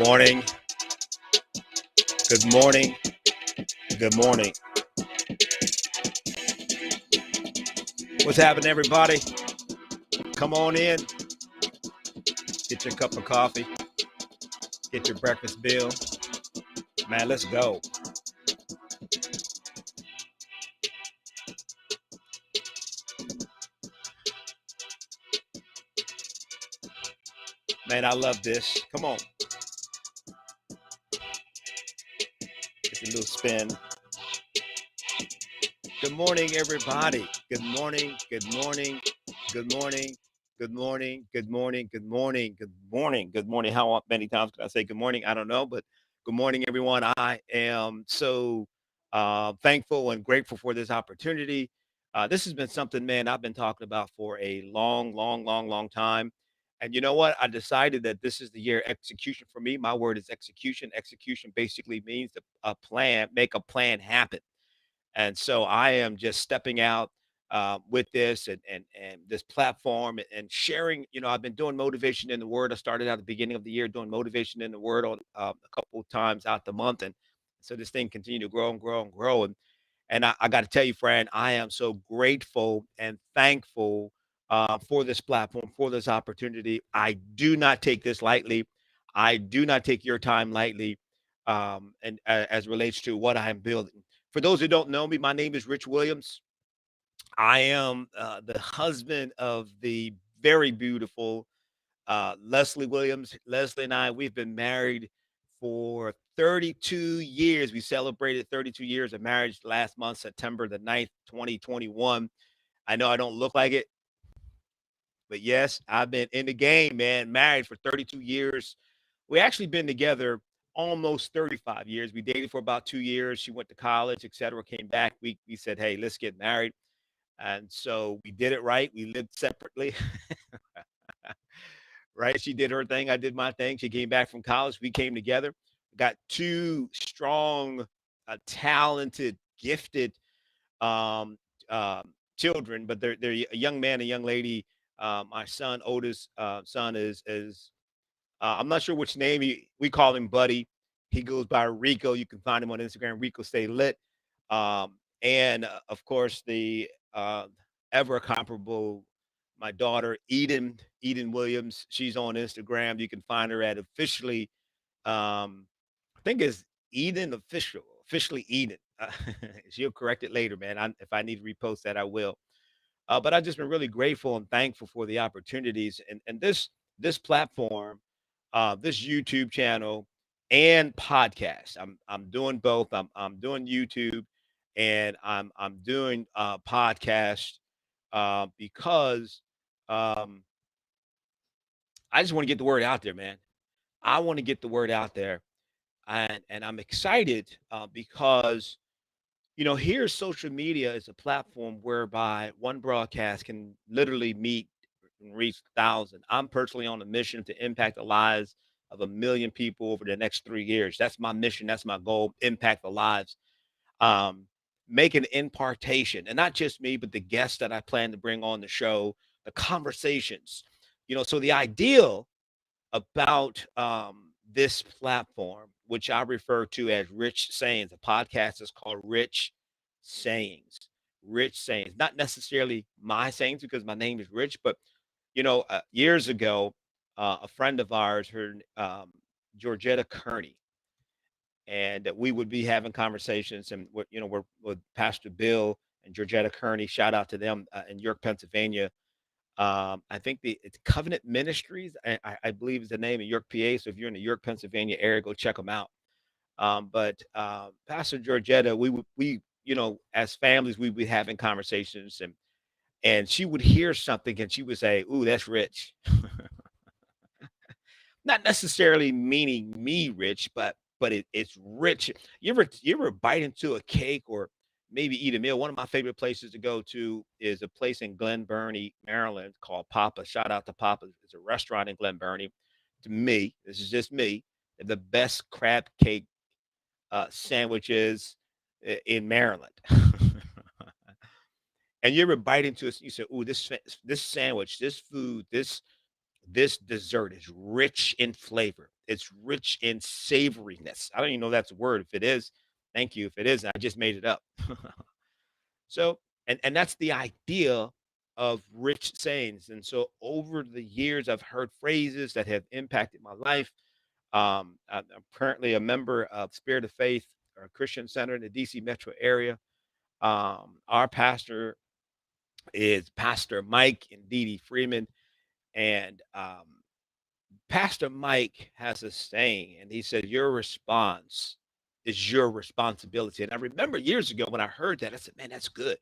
morning. Good morning. Good morning. What's happening, everybody? Come on in. Get your cup of coffee. Get your breakfast bill. Man, let's go. Man, I love this. Come on. Get a little spin. Good morning, everybody. Good morning. Good morning. Good morning. Good morning. Good morning. Good morning. Good morning. Good morning. How many times can I say good morning? I don't know, but good morning, everyone. I am so thankful and grateful for this opportunity. This has been something, man, I've been talking about for a long time. And you know what? I decided that this is the year execution for me. My word is execution. Execution basically means to a plan, make a plan happen. And so I am just stepping out with this and this platform and sharing. You know, I've been doing motivation in the Word. I started out at the beginning of the year doing motivation in the Word on a couple of times out the month, and so this thing continued to grow and grow and grow. And I got to tell you, friend, I am so grateful and thankful for this platform, for this opportunity. I do not take this lightly. I do not take your time lightly, and as relates to what I am building. For those who don't know me, my name is Rich Williams. I am the husband of the very beautiful Leslie Williams. Leslie and I, we've been married for 32 years. We celebrated 32 years of marriage last month, September the 9th, 2021. I know I don't look like it, but yes, I've been in the game, man, married for 32 years. We actually been together almost 35 years. We dated for about 2 years. She went to college, etc. Came back. We said, hey, let's get married. And so we did it right. We lived separately, right? She did her thing. I did my thing. She came back from college. We came together, got two strong, talented, gifted um, children, but they're a young man, a young lady. My son, oldest son, is I'm not sure which name we call him Buddy. He goes by Rico. You can find him on Instagram, Rico Stay Lit. And of course, the ever comparable, my daughter Eden Williams. She's on Instagram. You can find her at officially, I think it's Eden official, officially Eden. She'll correct it later, man. If I need to repost that, I will. But I've just been really grateful and thankful for the opportunities and this platform, this YouTube channel and podcast. I'm doing both. I'm doing YouTube and I'm doing podcast because um, I just want to get the word out there, man. I want to get the word out there, and I'm excited because here social media is a platform whereby one broadcast can literally meet and reach thousands. I'm personally on a mission to impact the lives of 1 million people over the next 3 years. That's my mission. That's my goal. Impact the lives. Um, make an impartation, and not just me, but the guests that I plan to bring on the show, the conversations. So the ideal about this platform, which I refer to as Rich Sayings. The podcast is called Rich Sayings. Rich Sayings, not necessarily my sayings because my name is Rich, but years ago, a friend of ours, her Georgetta Kearney, and we would be having conversations, and we're with Pastor Bill and Georgetta Kearney. Shout out to them in York, Pennsylvania. I think it's Covenant Ministries, I believe is the name of York, PA. So if you're in the York, Pennsylvania area, go check them out. But Pastor Georgetta, as families, we would be having conversations, and she would hear something and she would say, "Ooh, that's rich." Not necessarily meaning me rich, but it's rich. You ever bite into a cake or maybe eat a meal? One of my favorite places to go to is a place in Glen Burnie, Maryland called Papa. Shout out to Papa. It's a restaurant in Glen Burnie. To me, this is just me, the best crab cake sandwiches in Maryland. And you ever bite into it, you say, "Ooh, this sandwich, this food, this dessert is rich in flavor. It's rich in savoriness. I don't even know if that's a word. If it is, thank you. If it isn't, I just made it up. So, and that's the idea of rich sayings. And so over the years, I've heard phrases that have impacted my life. I'm currently a member of Spirit of Faith, or Christian Center in the DC metro area. Our pastor is Pastor Mike and Dee Dee Freeman. And Pastor Mike has a saying, and he said, "Your response is your responsibility." And I remember years ago when I heard that, I said, "Man, that's good."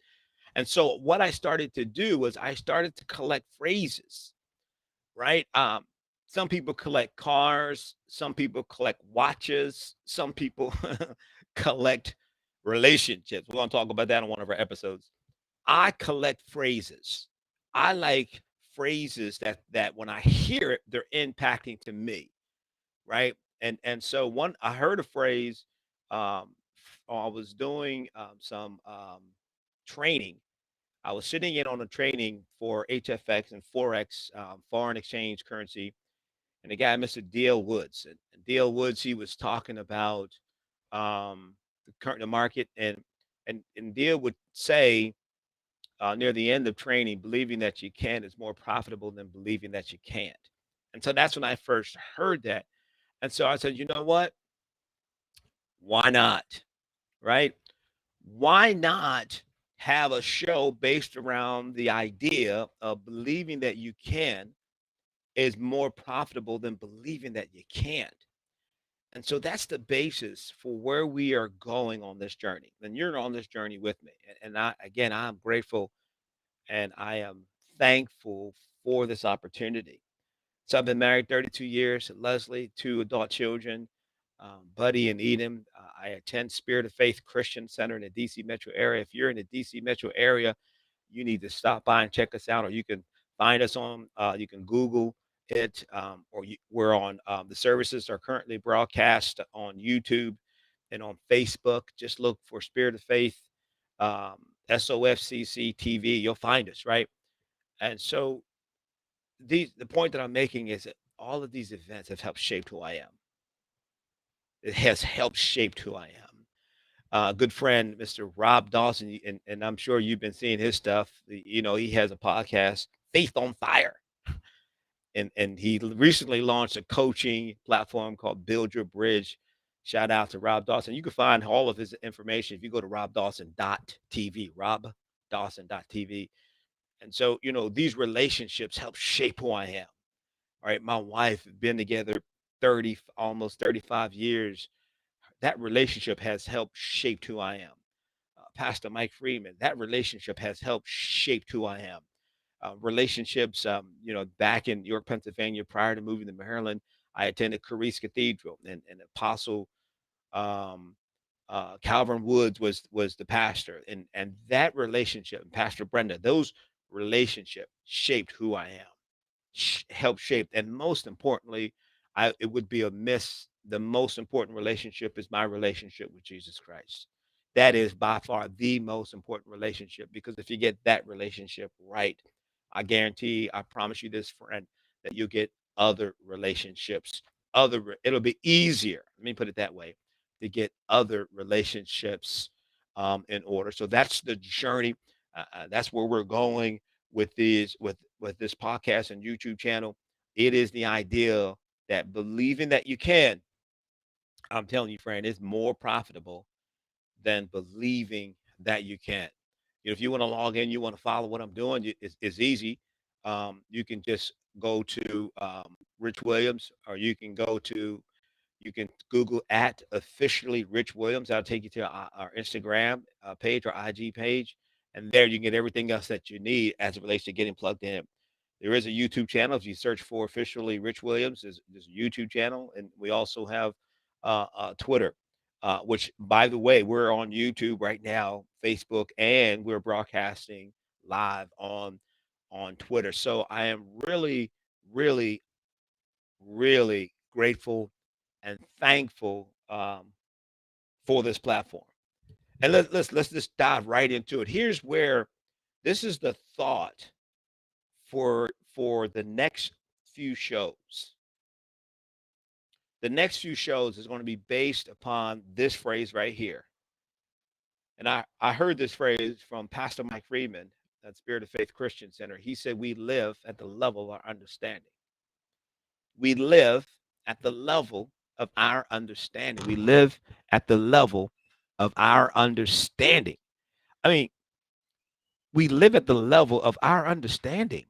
And so what I started to do was I started to collect phrases, right? Some people collect cars, some people collect watches, some people collect relationships. We're going to talk about that on one of our episodes. I collect phrases. I like phrases that when I hear it, they're impacting to me, right? And so one, I heard a phrase. I was doing some training. I was sitting in on a training for HFX and Forex, foreign exchange currency, and the guy, Mr. Dale Woods. And Dale Woods, he was talking about the market, and Dale would say near the end of training, believing that you can is more profitable than believing that you can't. And so that's when I first heard that. And so I said, you know what? Why not? Right? Why not have a show based around the idea of believing that you can is more profitable than believing that you can't? And so that's the basis for where we are going on this journey. And you're on this journey with me. And I, again, I'm grateful and I am thankful for this opportunity. So I've been married 32 years to Leslie, two adult children, Buddy and Eden. I attend Spirit of Faith Christian Center in the DC metro area. If you're in the DC metro area, you need to stop by and check us out, or you can find us on, you can Google it, we're on, the services are currently broadcast on YouTube and on Facebook. Just look for Spirit of Faith, um, SOFCC TV. You'll find us, right? And so the point that I'm making is that all of these events have helped shape who I am. It has helped shape who I am. Good friend, Mr. Rob Dawson, and I'm sure you've been seeing his stuff. You know, he has a podcast, Faith on Fire, and he recently launched a coaching platform called Build Your Bridge. Shout out to Rob Dawson. You can find all of his information if you go to robdawson.tv, robdawson.tv. And so, you know, these relationships help shape who I am. All right. My wife, been together 30, almost 35 years. That relationship has helped shape who I am. Pastor Mike Freeman, that relationship has helped shape who I am. Relationships, you know, back in York, Pennsylvania, prior to moving to Maryland, I attended Carice Cathedral, and Apostle um, Calvin Woods was the pastor, and that relationship, and Pastor Brenda, those relationships shaped who I am, help shape. And most importantly, it would be a miss. The most important relationship is my relationship with Jesus Christ. That is by far the most important relationship, because if you get that relationship right, I guarantee, I promise you this, friend, that you'll get other relationships. It'll be easier. Let me put it that way, to get other relationships in order. So that's the journey. That's where we're going with these with this podcast and YouTube channel. It is the idea that believing that you can, I'm telling you, friend, is more profitable than believing that you can't. You know, if you want to log in, you want to follow what I'm doing, it's easy. You can just go to Rich Williams, or you can Google at officially Rich Williams. That'll take you to our Instagram page or IG page. And there you can get everything else that you need as it relates to getting plugged in. There is a YouTube channel. If you search for officially Rich Williams, there's a YouTube channel. And we also have Twitter, which, by the way, we're on YouTube right now, Facebook, and we're broadcasting live on Twitter. So I am really, really, really grateful and thankful for this platform. And let's just dive right into it. Here's where this is the thought for the next few shows. The next few shows is going to be based upon this phrase right here. And I heard this phrase from Pastor Mike Friedman at Spirit of Faith Christian Center. He said, we live at the level of our understanding. We live at the level of our understanding. We live at the level of our understanding. I mean, we live at the level of our understanding.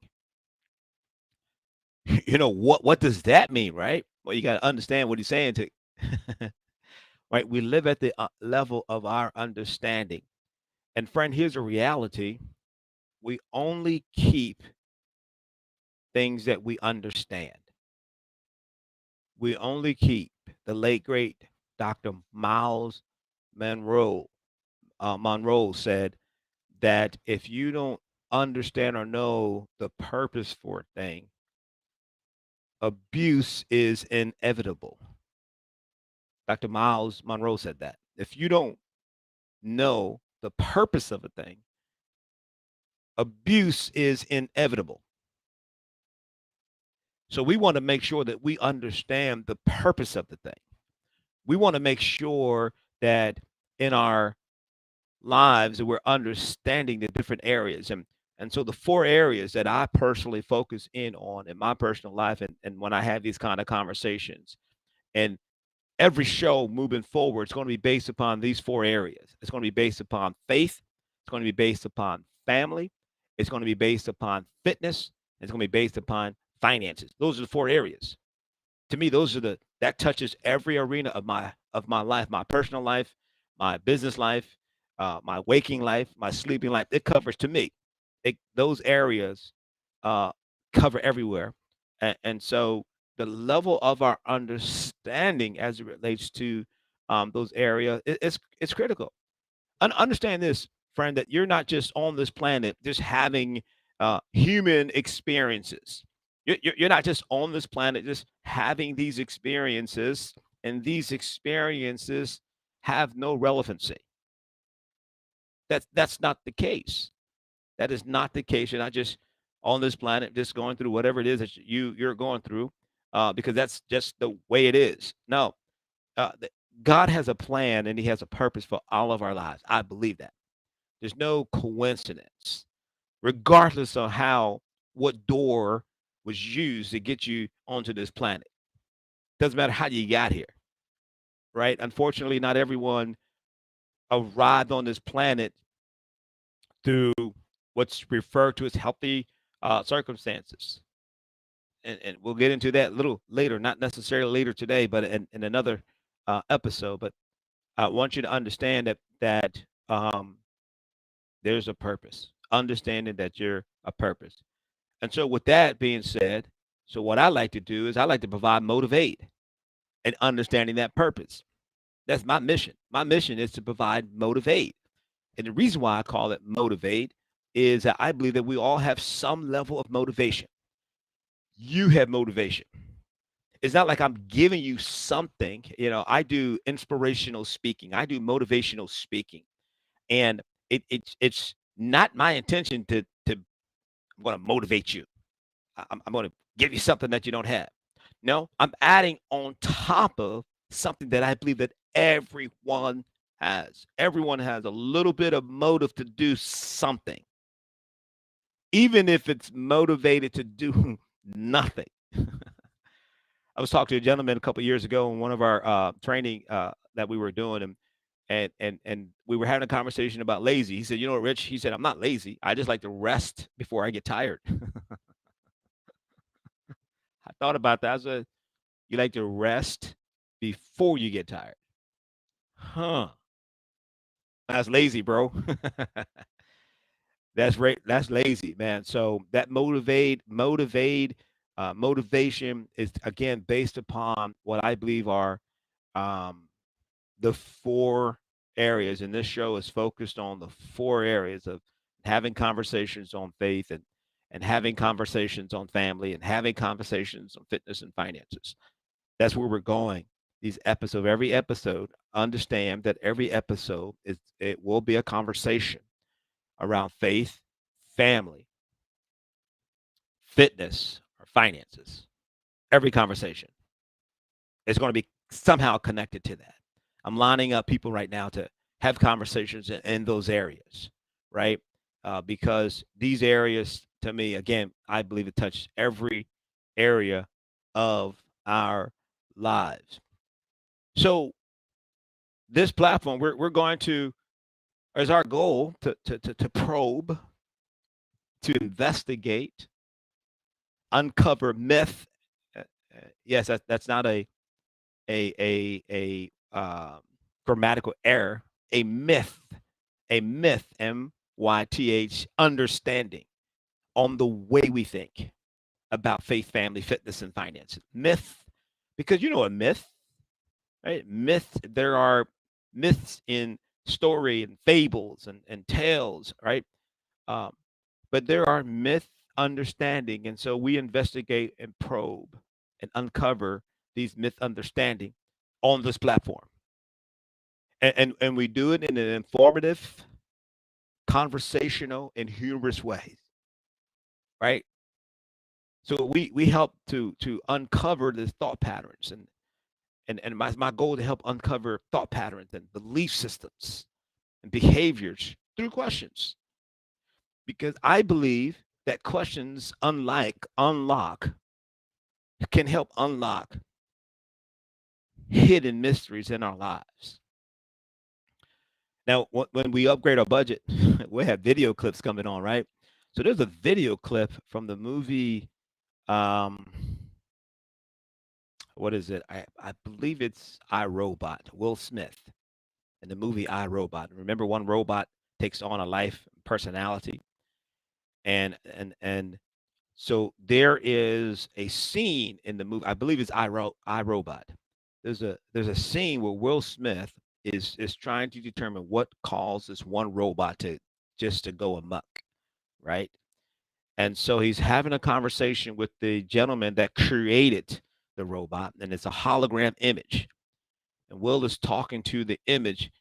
What does that mean, right? Well, you got to understand what he's saying to right. We live at the level of our understanding. And friend, here's a reality. We only keep things that we understand. We only keep. The late great Dr. Miles Monroe Monroe said that if you don't understand or know the purpose for a thing, abuse is inevitable. Dr. Miles Monroe said that. If you don't know the purpose of a thing, abuse is inevitable. So we want to make sure that we understand the purpose of the thing. We want to make sure that in our lives that we're understanding the different areas. And so the four areas that I personally focus in on in my personal life and when I have these kind of conversations, and every show moving forward, it's going to be based upon these four areas. It's going to be based upon faith. It's going to be based upon family. It's going to be based upon fitness. It's going to be based upon finances. Those are the four areas. To me, those are that touches every arena of my life, my personal life, my business life, my waking life, my sleeping life. It covers to me. Those areas uh, cover everywhere, and so the level of our understanding as it relates to those areas it's critical. Understand this, friend, that you're not just on this planet just having human experiences. You're not just on this planet just having these experiences, and these experiences have no relevancy. That's not the case. That is not the case. You're not just on this planet just going through whatever it is that you're going through, because that's just the way it is. No, uh, th- God has a plan and He has a purpose for all of our lives. I believe that. There's no coincidence, regardless of what door was used to get you onto this planet. Doesn't matter how you got here, right? Unfortunately, not everyone arrived on this planet through what's referred to as healthy circumstances. And we'll get into that a little later, not necessarily later today, but in another episode. But I want you to understand that there's a purpose, understanding that you're a purpose. And so, with that being said, so what I like to do is I like to provide motivate and understanding that purpose. That's my mission. My mission is to provide motivate. And the reason why I call it motivate is that I believe that we all have some level of motivation. You have motivation. It's not like I'm giving you something. I do inspirational speaking. I do motivational speaking. And it's not my intention to I'm going to motivate you. I'm going to give you something that you don't have. No, I'm adding on top of something that I believe that everyone has. Everyone has a little bit of motive to do something, even if it's motivated to do nothing. I was talking to a gentleman a couple of years ago in one of our training that we were doing, and we were having a conversation about lazy. He said, "You know what, Rich?" He said, "I'm not lazy. I just like to rest before I get tired." I thought about that. I said, "You like to rest before you get tired?" Huh? That's lazy, bro. That's right. That's lazy, man. So that motivation is again based upon what I believe are um, the four areas, and this show is focused on the four areas of having conversations on faith and having conversations on family and having conversations on fitness and finances. That's where we're going. These episodes, every episode, understand that every episode it will be a conversation around faith, family, fitness, or finances. Every conversation. is going to be somehow connected to that. I'm lining up people right now to have conversations in those areas, right? Because these areas, to me, again, I believe it touches every area of our lives. So this platform, we're going to, as our goal, to probe, to investigate, uncover myth. Yes, that's not a grammatical error. A myth, MYTH, understanding on the way we think about faith, family, fitness, and finances. Myth, because you know a myth, right? Myth. There are myths in story and fables and tales, right? Um, but there are myth understanding, and so we investigate and probe and uncover these myth understanding on this platform, and we do it in an informative, conversational, and humorous way, right? So we help to uncover the thought patterns, and my goal to help uncover thought patterns and belief systems and behaviors through questions, because I believe that questions unlock can help unlock hidden mysteries in our lives. Now, when we upgrade our budget, we have video clips coming on, right? So there's a video clip from the movie. Um, what is it? I believe it's I Robot. Will Smith in the movie I Robot. Remember, one robot takes on a life personality, and so there is a scene in the movie. I believe it's I Robot. There's a scene where Will Smith is trying to determine what causes one robot to go amok, right? And so he's having a conversation with the gentleman that created the robot, and it's a hologram image. And Will is talking to the image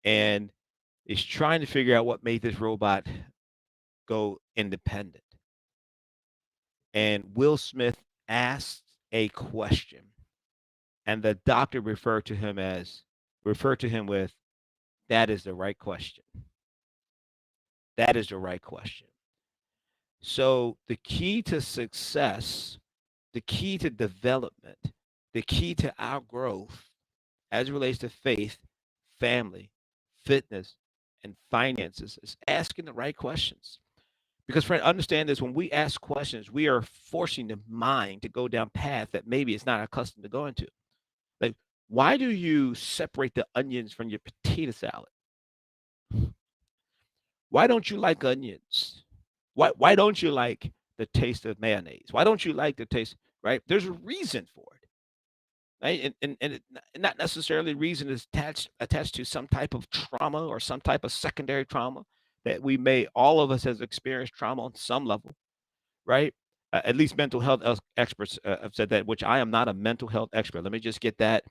and is trying to figure out what made this robot go independent. And Will Smith asked a question, and the doctor referred to him with, that is the right question. That is the right question. So the key to success, the key to development, the key to our growth as it relates to faith, family, fitness, and finances is asking the right questions. Because, friend, understand this: when we ask questions, we are forcing the mind to go down paths that maybe it's not accustomed to going to. Like, why do you separate the onions from your potato salad? Why don't you like onions? Why don't you like the taste of mayonnaise? Why don't you like the taste? Right? There's a reason for it, right? Not necessarily reason is attached to some type of trauma or some type of secondary trauma that we may all of us has experienced trauma on some level, right? At least mental health experts have said that, which I am not a mental health expert. Let me just get that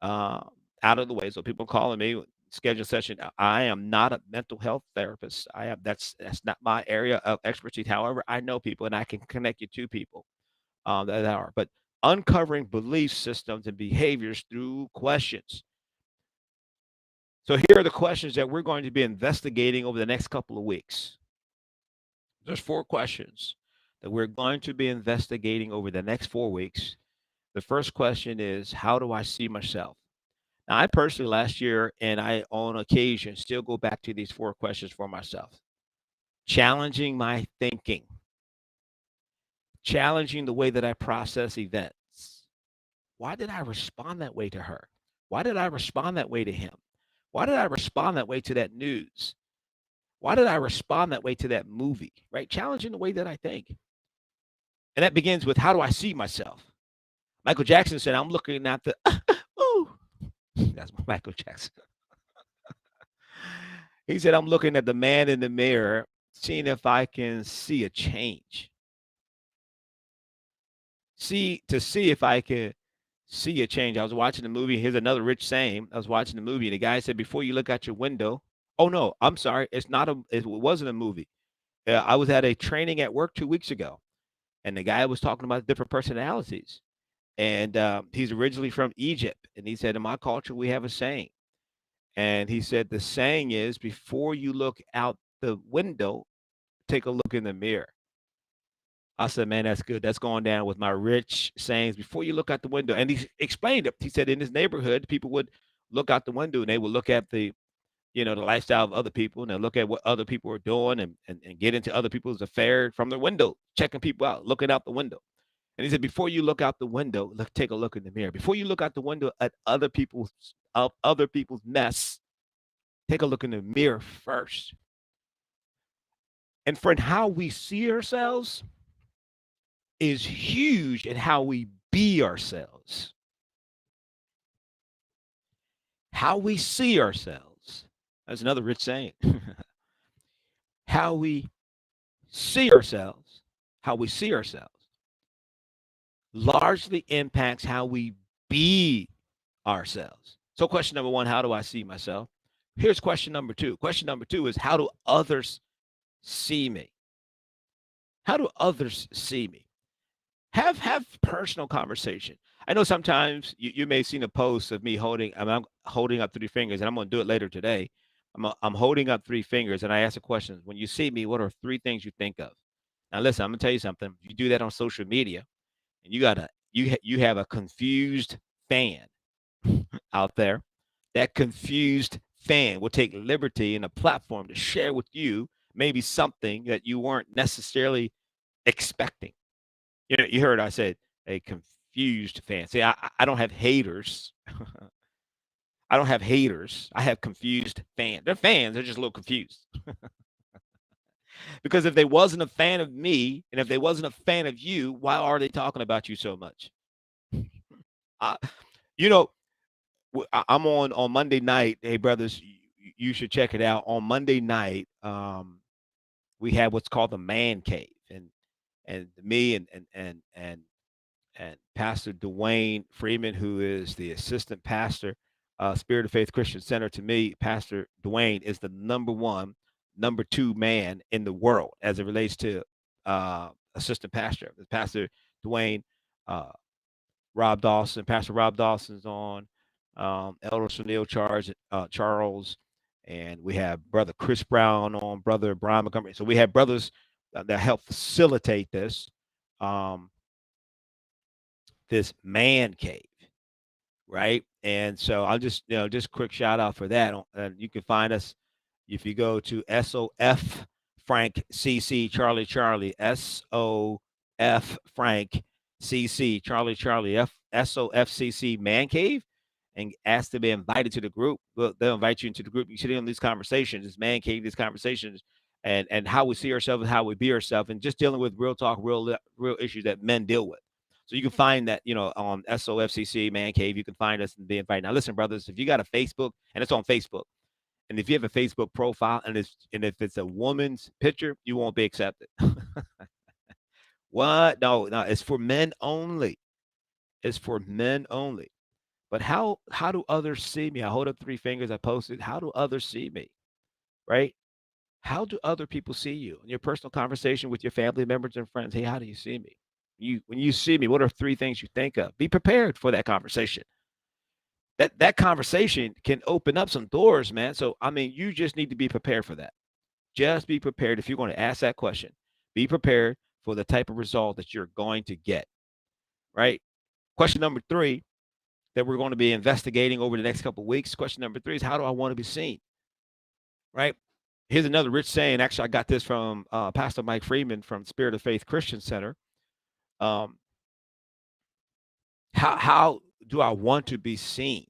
uh, out of the way. So people calling me, schedule a session. I am not a mental health therapist. I have that's not my area of expertise. However, I know people and I can connect you to people that are. But uncovering belief systems and behaviors through questions. So here are the questions that we're going to be investigating over the next couple of weeks. There's 4 questions that we're going to be investigating over the next 4 weeks. The first question is, how do I see myself? Now, I personally last year, and I on occasion still go back to these 4 questions for myself. Challenging my thinking, challenging the way that I process events. Why did I respond that way to her? Why did I respond that way to him? Why did I respond that way to that news? Why did I respond that way to that movie? Right? Challenging the way that I think. And that begins with, how do I see myself? Michael Jackson said, I'm looking at the, ooh, that's Michael Jackson. He said, I'm looking at the man in the mirror, seeing if I can see a change. See if I can see a change. I was watching the movie. Here's another rich saying. I was watching the movie, and the guy said, before you look out your window, oh no, I'm sorry. It wasn't a movie. I was at a training at work 2 weeks ago, and the guy was talking about different personalities. and he's originally from Egypt. And he said, in my culture, we have a saying. And he said, the saying is, before you look out the window, take a look in the mirror. I said, man, that's good. That's going down with my rich sayings. Before you look out the window, and he explained it. He said, in his neighborhood, people would look out the window and they would look at the lifestyle of other people, and they look at what other people are doing, and get into other people's affairs from their window, checking people out, looking out the window. And he said, before you look out the window, take a look in the mirror. Before you look out the window at other people's mess, take a look in the mirror first. And friend, how we see ourselves is huge in how we be ourselves. How we see ourselves. That's another rich saying. how we see ourselves, how we see ourselves largely impacts how we be ourselves. So, question number one, how do I see myself? Here's question number two. Question number two is, how do others see me? How do others see me? Have personal conversation. I know sometimes you may have seen a post of me I'm holding up three fingers, and I'm going to do it later today. I'm holding up three fingers, and I ask a question: when you see me, what are three things you think of? Now, listen, I'm going to tell you something. If you do that on social media, and you have a confused fan out there, that confused fan will take liberty in a platform to share with you maybe something that you weren't necessarily expecting. You heard I said a confused fan. See, I don't have haters. I don't have haters. I have confused fans. They're fans. They're just a little confused. Because if they wasn't a fan of me, and if they wasn't a fan of you, why are they talking about you so much? I, you know, I'm on Monday night. Hey, brothers, you should check it out. On Monday night, we have what's called the Man Cave, and me and Pastor Dwayne Freeman, who is the assistant pastor, Spirit of Faith Christian Center. To me, Pastor Dwayne is the number two man in the world as it relates to assistant pastor. Pastor Dwayne, uh, Pastor Rob Dawson's on, Elder Sunil Charles, and we have Brother Chris Brown on, Brother Brian Montgomery. So we have brothers that help facilitate um, this man cave, right? And so I'll just quick shout out for that. And you can find us if you go to SOF Frank CC Charlie SOF Frank CC Charlie SOFCC Man Cave, and ask to be invited to the group. Well, they'll invite you into the group. You sit in these conversations, this Man Cave, these conversations, and how we see ourselves and how we be ourselves, and just dealing with real talk, real issues that men deal with. So you can find that, on SOFCC Man Cave. You can find us and be invited. Now, listen, brothers, if you got a Facebook, and it's on Facebook, and if you have a Facebook profile, and if it's a woman's picture, you won't be accepted. What? No, it's for men only. It's for men only. But how do others see me? I hold up three fingers. I posted. How do others see me? Right? How do other people see you in your personal conversation with your family members and friends? Hey, how do you see me? When you see me, what are three things you think of? Be prepared for that conversation. That conversation can open up some doors, man. So I mean, you just need to be prepared for that. Just be prepared if you're going to ask that question. Be prepared for the type of result that you're going to get. Right? Question number three that we're going to be investigating over the next couple of weeks. Question number three is, how do I want to be seen? Right? Here's another rich saying. Actually, I got this from Pastor Mike Freeman from Spirit of Faith Christian Center. Um, how do I want to be seen?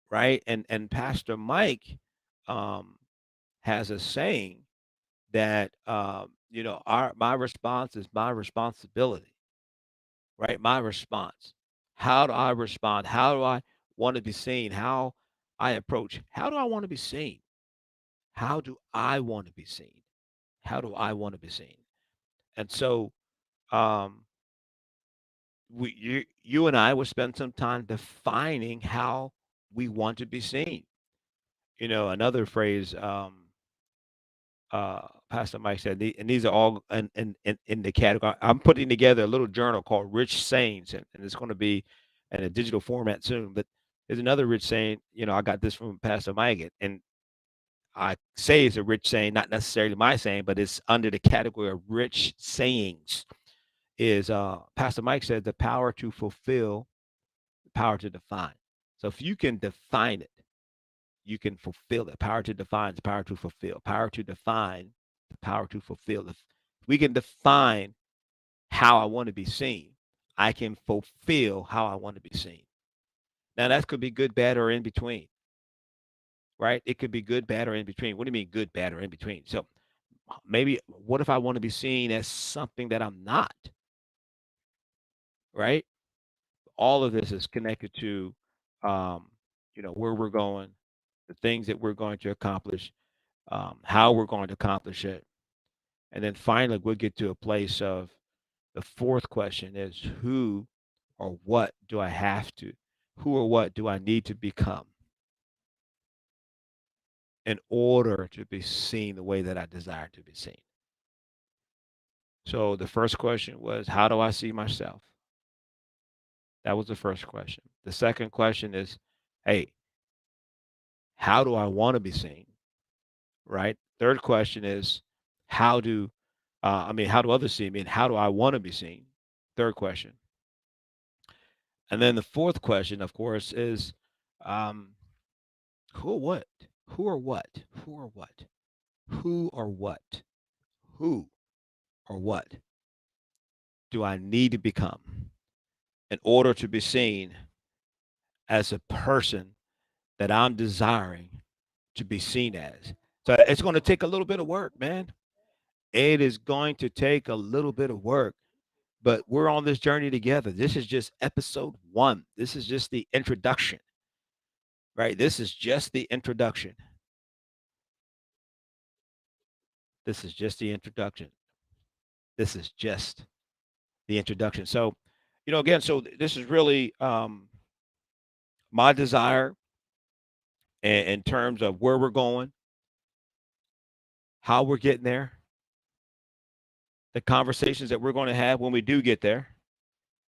Right? And Pastor Mike has a saying that my response is my responsibility. Right? My response. How do I respond? How do I want to be seen? How I approach? How do I want to be seen? How do I want to be seen? How do I want to be seen? And so, um, you and I will spend some time defining how we want to be seen. Another phrase, Pastor Mike said, and these are all in the category. I'm putting together a little journal called Rich Sayings, and it's going to be in a digital format soon. But there's another rich saying, I got this from Pastor Mike, and I say it's a rich saying, not necessarily my saying, but it's under the category of rich sayings. Is Pastor Mike said the power to fulfill, the power to define. So if you can define it, you can fulfill it. Power to define is power to fulfill. Power to define, the power to fulfill. If we can define how I want to be seen, I can fulfill how I want to be seen. Now that could be good, bad, or in between, right? It could be good, bad, or in between. What do you mean good, bad, or in between? So maybe what if I want to be seen as something that I'm not, right? All of this is connected to, um, where we're going, the things that we're going to accomplish, how we're going to accomplish it. And then finally, we'll get to a place of the fourth question is who or what do I have to, who or what do I need to become in order to be seen the way that I desire to be seen? So the first question was, how do I see myself? That was the first question. The second question is, hey, how do I want to be seen? Right? Third question is, how do, how do others see me and how do I want to be seen? Third question. And then the fourth question, of course, is um, who or what? Who or what? Who or what? Who or what? Who or what do I need to become in order to be seen as a person that I'm desiring to be seen as? So it's going to take a little bit of work, man. It is going to take a little bit of work, but we're on this journey together. This is just episode 1. This is just the introduction, right? This is just the introduction. This is just the introduction. This is just the introduction. So, again, so this is really my desire in terms of where we're going, how we're getting there, the conversations that we're going to have when we do get there.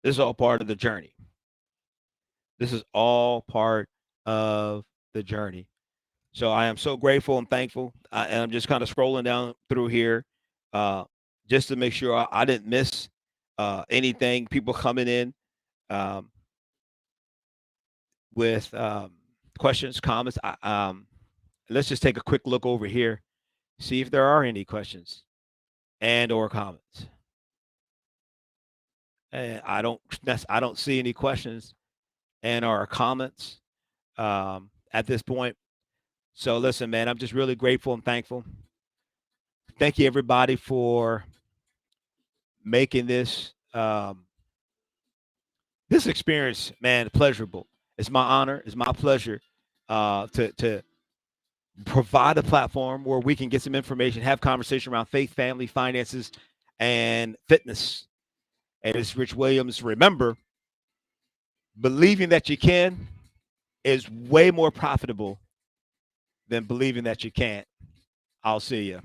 This is all part of the journey. This is all part of the journey. So I am so grateful and thankful. And I'm just kind of scrolling down through here uh, just to make sure I didn't miss anything. People coming in um, with questions, comments. Let's just take a quick look over here, see if there are any questions and or comments. And I don't see any questions and or comments at this point. So listen, man, I'm just really grateful and thankful. Thank you everybody for making this experience, man, pleasurable. It's my honor, it's my pleasure to provide a platform where we can get some information, have conversation around faith, family, finances, and fitness. And it's Rich Williams. Remember, believing that you can is way more profitable than believing that you can't. I'll see you.